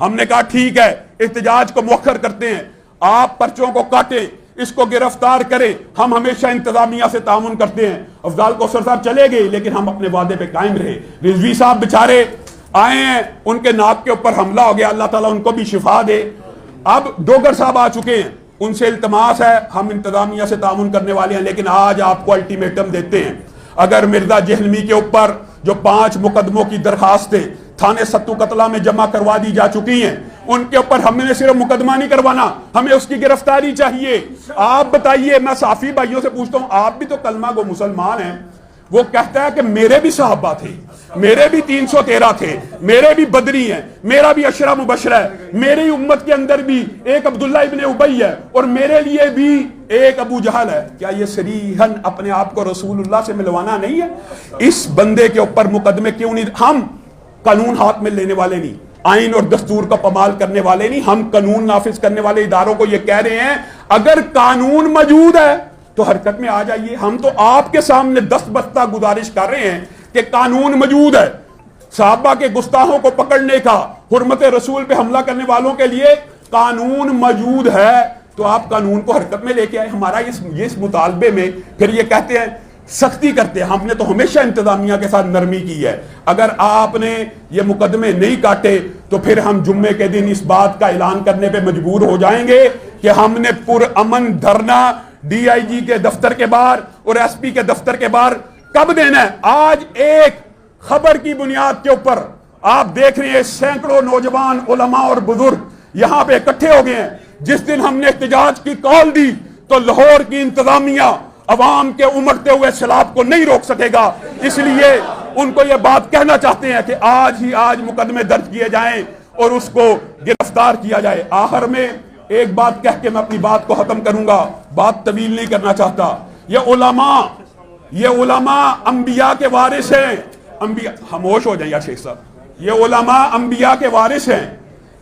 ہم نے کہا ٹھیک ہے احتجاج کو مؤخر کرتے ہیں، آپ پرچوں کو کاٹیں، اس کو گرفتار کریں، ہم ہمیشہ انتظامیہ سے تعاون کرتے ہیں۔ افضال کوثر صاحب چلے گئے لیکن ہم اپنے وعدے پہ قائم رہے۔ رضوی صاحب بیچارے آئے ہیں، ان کے ناک کے اوپر حملہ ہو گیا، اللہ تعالیٰ ان کو بھی شفا دے۔ اب ڈوگر صاحب آ چکے ہیں، ان سے التماس ہے، ہم انتظامیہ سے تعاون کرنے والے ہیں، لیکن آج آپ کو الٹیمیٹم دیتے ہیں، اگر مرزا جہلمی کے اوپر جو 5 مقدموں کی درخواستیں تھانے ستو قتلہ میں جمع کروا دی جا چکی ہیں، ان کے اوپر ہم نے صرف مقدمہ نہیں کروانا، ہمیں اس کی گرفتاری چاہیے۔ آپ بتائیے، میں صحافی بھائیوں سے پوچھتا ہوں، آپ بھی تو کلمہ گو مسلمان ہیں، وہ کہتا ہے کہ میرے بھی صحابہ تھے، میرے بھی 313 تھے، میرے بھی بدری ہیں، میرا بھی عشرہ مبشرہ ہے، میری امت کے اندر بھی ایک عبداللہ ابن ابی ہے اور میرے لیے بھی ایک ابو جہل ہے۔ کیا یہ صریحاً اپنے آپ کو رسول اللہ سے ملوانا نہیں ہے؟ اس بندے کے اوپر مقدمے کیوں نہیں؟ ہم قانون ہاتھ میں لینے والے نہیں، آئین اور دستور کا پامال کرنے والے نہیں، ہم قانون نافذ کرنے والے اداروں کو یہ کہہ رہے ہیں اگر قانون موجود ہے تو حرکت میں آ جائیے۔ ہم تو آپ کے سامنے دست بستہ گزارش کر رہے ہیں کہ قانون موجود ہے، صحابہ کے گستاخوں کو پکڑنے کا، حرمت رسول پہ حملہ کرنے والوں کے لیے قانون موجود ہے، تو آپ قانون کو حرکت میں لے کے آئے۔ ہمارا اس مطالبے میں پھر یہ کہتے ہیں سختی کرتے ہیں، ہم نے تو ہمیشہ انتظامیہ کے ساتھ نرمی کی ہے، اگر آپ نے یہ مقدمے نہیں کاٹے تو پھر ہم جمعے کے دن اس بات کا اعلان کرنے پہ مجبور ہو جائیں گے کہ ہم نے پرامن دھرنا ڈی آئی جی کے دفتر کے باہر اور ایس پی کے دفتر کے باہر کب دینا ہے۔ آج ایک خبر کی بنیاد کے اوپر آپ دیکھ رہے ہیں سینکڑوں نوجوان علماء اور بزرگ یہاں پہ اکٹھے ہو گئے ہیں۔ جس دن ہم نے احتجاج کی کال دی تو لاہور کی انتظامیہ عوام کے امڑتے ہوئے سیلاب کو نہیں روک سکے گا، اس لیے ان کو یہ بات کہنا چاہتے ہیں کہ آج ہی آج مقدمے درج کیے جائیں اور اس کو گرفتار کیا جائے۔ آخر میں ایک بات کہہ کے میں اپنی بات کو ختم کروں گا، بات طویل نہیں کرنا چاہتا۔ یہ علماء انبیاء کے وارث ہیں، انبیاء خاموش ہو جائیں یا شیخ صاحب، یہ علماء انبیاء کے وارث ہیں،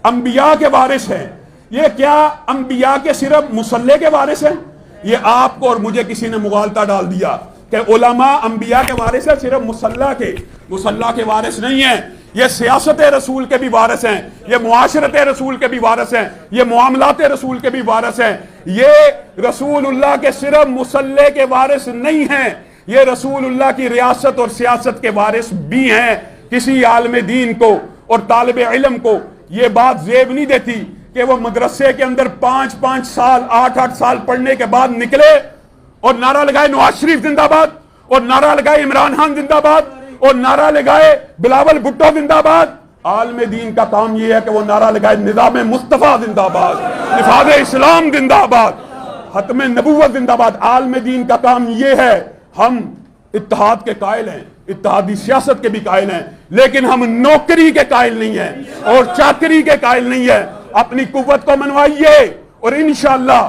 انبیاء کے وارث ہیں۔ یہ کیا انبیاء کے صرف مصلے کے وارث ہیں؟ یہ آپ کو اور مجھے کسی نے مغالطہ ڈال دیا کہ علماء انبیاء کے وارث ہیں، صرف مصلہ کے وارث نہیں ہیں، یہ سیاست رسول کے بھی وارث ہیں، یہ معاشرت رسول کے بھی وارث ہیں، یہ معاملات رسول کے بھی وارث ہیں۔ یہ رسول اللہ کے صرف مصلے کے وارث نہیں ہیں، یہ رسول اللہ کی ریاست اور سیاست کے وارث بھی ہیں۔ کسی عالم دین کو اور طالب علم کو یہ بات زیب نہیں دیتی کہ وہ مدرسے کے اندر 5 سال 8 سال پڑھنے کے بعد نکلے اور نعرہ لگائے نواز شریف زندہ باد، اور نعرہ لگائے عمران خان زندہ باد، اور نعرہ لگائے بلاول بھٹو زندہ باد۔ عالم دین کا کام یہ ہے کہ وہ نعرہ لگائے نظام مصطفیٰ زندہ باد، نفاذ اسلام زندہ باد، ختم نبوت زندہ باد۔ عالم دین کا کام یہ ہے۔ ہم اتحاد کے قائل ہیں، اتحادی سیاست کے بھی قائل ہیں، لیکن ہم نوکری کے قائل نہیں ہیں اور چاکری کے قائل نہیں ہیں۔ اپنی قوت کو منوائیے، اور انشاءاللہ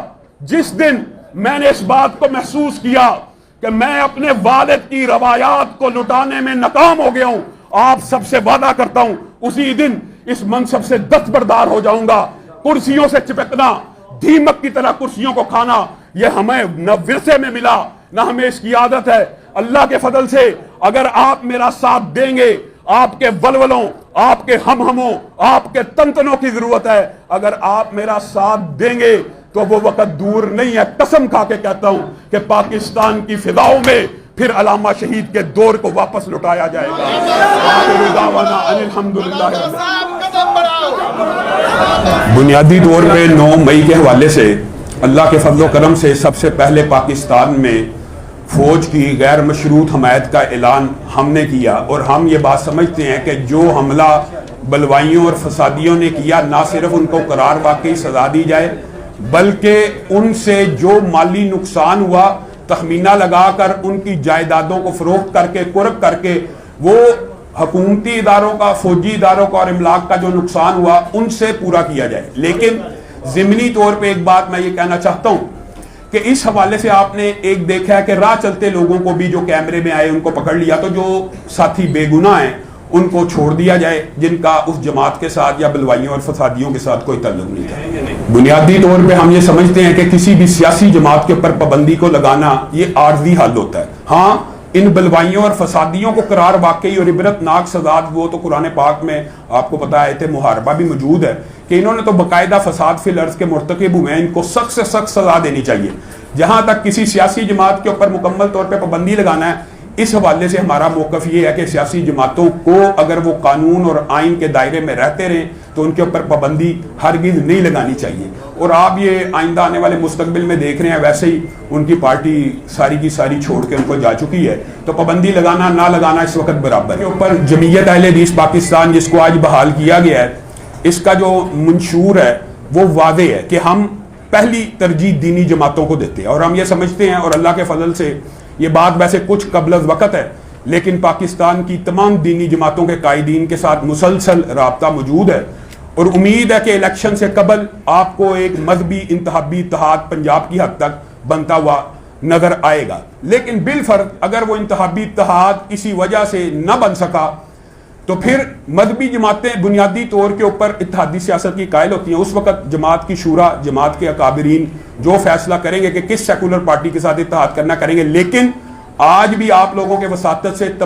جس دن میں نے اس بات کو محسوس کیا کہ میں اپنے والد کی روایات کو لٹانے میں ناکام ہو گیا ہوں، آپ سب سے وعدہ کرتا ہوں اسی دن اس منصب سے دستبردار ہو جاؤں گا۔ کرسیوں سے چپکنا، دیمک کی طرح کرسیوں کو کھانا، یہ ہمیں نہ ورثے میں ملا نہ ہمیں اس کی عادت ہے۔ اللہ کے فضل سے اگر آپ میرا ساتھ دیں گے، آپ کے ولولوں، آپ کے ہموں، آپ کے تنتنوں کی ضرورت ہے، اگر آپ میرا ساتھ دیں گے تو وہ وقت دور نہیں ہے۔ قسم کھا کے کہتا ہوں کہ پاکستان کی فضاؤں میں پھر علامہ شہید کے دور کو واپس لٹایا جائے گا۔ بنیادی طور پہ 9 مئی کے حوالے سے اللہ کے فضل و کرم سے سب سے پہلے پاکستان میں فوج کی غیر مشروط حمایت کا اعلان ہم نے کیا، اور ہم یہ بات سمجھتے ہیں کہ جو حملہ بلوائیوں اور فسادیوں نے کیا، نہ صرف ان کو قرار واقعی سزا دی جائے بلکہ ان سے جو مالی نقصان ہوا تخمینہ لگا کر ان کی جائیدادوں کو فروخت کر کے قرب کر کے وہ حکومتی اداروں کا، فوجی اداروں کا اور املاک کا جو نقصان ہوا ان سے پورا کیا جائے۔ لیکن ضمنی طور پہ ایک بات میں یہ کہنا چاہتا ہوں کہ اس حوالے سے آپ نے ایک دیکھا ہے کہ راہ چلتے لوگوں کو بھی جو کیمرے میں آئے ان کو پکڑ لیا، تو جو ساتھی بے گناہ ہیں ان کو چھوڑ دیا جائے جن کا اس جماعت کے ساتھ یا بلوائیوں اور فسادیوں کے ساتھ کوئی تعلق نہیں تھا۔ بنیادی طور پہ ہم یہ سمجھتے ہیں کہ کسی بھی سیاسی جماعت کے اوپر پابندی کو لگانا یہ عارضی حل ہوتا ہے۔ ہاں ان بلوائیوں اور فسادیوں کو قرار واقعی اور عبرتناک سزا، وہ تو قرآن پاک میں آپ کو پتا ہے آیت محاربہ بھی موجود ہے کہ انہوں نے تو باقاعدہ فساد فی الارض کے مرتکب ہوئے ہیں، ان کو سخت سے سخت سزا دینی چاہیے۔ جہاں تک کسی سیاسی جماعت کے اوپر مکمل طور پہ پابندی لگانا ہے، اس حوالے سے ہمارا موقف یہ ہے کہ سیاسی جماعتوں کو اگر وہ قانون اور آئین کے دائرے میں رہتے رہیں تو ان کے اوپر پابندی ہرگز نہیں لگانی چاہیے۔ اور آپ یہ آئندہ آنے والے مستقبل میں دیکھ رہے ہیں، ویسے ہی ان کی پارٹی ساری کی ساری چھوڑ کے ان کو جا چکی ہے، تو پابندی لگانا نہ لگانا اس وقت برابر ہے۔ اوپر جمعیت اہل حدیث پاکستان جس کو آج بحال کیا گیا ہے، اس کا جو منشور ہے وہ واضح ہے کہ ہم پہلی ترجیح دینی جماعتوں کو دیتے ہیں، اور ہم یہ سمجھتے ہیں، اور اللہ کے فضل سے یہ بات ویسے کچھ قبل از وقت ہے، لیکن پاکستان کی تمام دینی جماعتوں کے قائدین کے ساتھ مسلسل رابطہ موجود ہے، اور امید ہے کہ الیکشن سے قبل آپ کو ایک مذہبی انتخابی اتحاد پنجاب کی حد تک بنتا ہوا نظر آئے گا۔ لیکن بالفرض اگر وہ انتخابی اتحاد کسی وجہ سے نہ بن سکا تو پھر مذہبی جماعتیں بنیادی طور کے اوپر اتحادی سیاست کی قائل ہوتی ہیں۔ اس وقت جماعت کی شورا، جماعت کے اکابرین جو فیصلہ کریں گے کہ کس سیکولر پارٹی کے ساتھ اتحاد کرنا کریں گے، لیکن آج بھی آپ لوگوں کے وساطت سے تمام